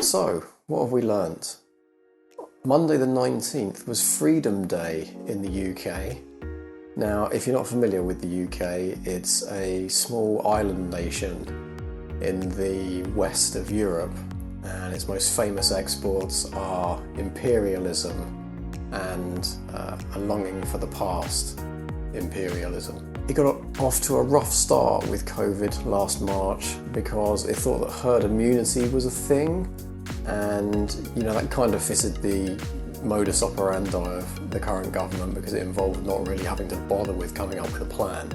So, what have we learnt? Monday the 19th was Freedom Day in the UK. Now, if you're not familiar with the UK, it's a small island nation in the west of Europe, and its most famous exports are imperialism and a longing for the past imperialism. It got off to a rough start with COVID last March because it thought that herd immunity was a thing, and that kind of fitted the modus operandi of the current government because it involved not really having to bother with coming up with a plan.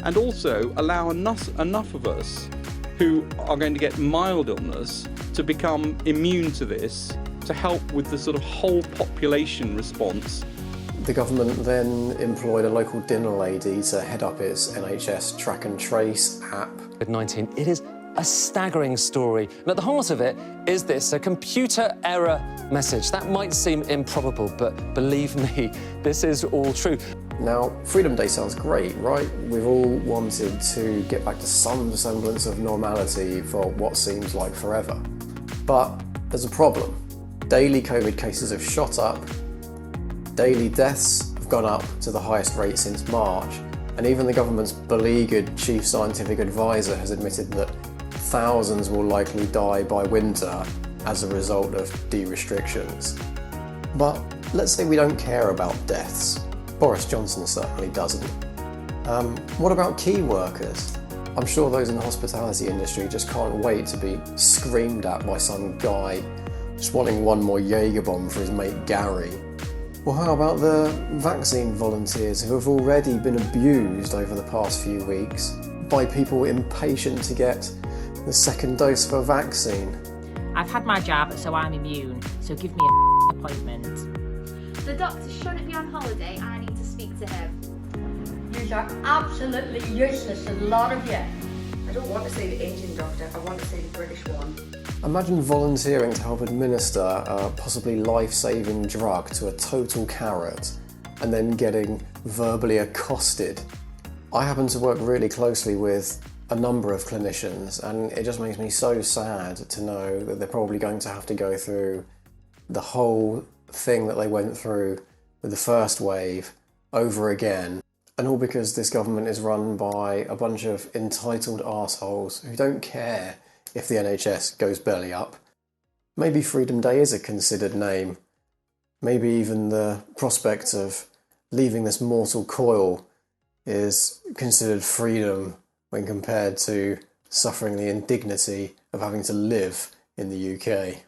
And also allow enough of us who are going to get mild illness to become immune to this, to help with the sort of whole population response. The government then employed a local dinner lady to head up its NHS track and trace app. COVID-19, it is a staggering story. And at the heart of it is this, a computer error message. That might seem improbable, but believe me, this is all true. Now, Freedom Day sounds great, right? We've all wanted to get back to some semblance of normality for what seems like forever. But there's a problem. Daily COVID cases have shot up, daily deaths have gone up to the highest rate since March, and even the government's beleaguered chief scientific advisor has admitted that thousands will likely die by winter as a result of de-restrictions. But let's say we don't care about deaths. Boris Johnson certainly doesn't. What about key workers? I'm sure those in the hospitality industry just can't wait to be screamed at by some guy just wanting one more Jaeger bomb for his mate Gary. Well, how about the vaccine volunteers who have already been abused over the past few weeks by people impatient to get the second dose of a vaccine? I've had my jab, so I'm immune, so give me a appointment. The doctor shouldn't be on holiday and I need to speak to him. You are absolutely useless, a lot of you. I don't want to say the Indian doctor, I want to say the British one. Imagine volunteering to help administer a possibly life-saving drug to a total carrot and then getting verbally accosted. I happen to work really closely with a number of clinicians, and it just makes me so sad to know that they're probably going to have to go through the whole thing that they went through with the first wave over again, and all because this government is run by a bunch of entitled arseholes who don't care if the NHS goes belly up. Maybe Freedom Day is a considered name. Maybe even the prospect of leaving this mortal coil is considered freedom when compared to suffering the indignity of having to live in the UK.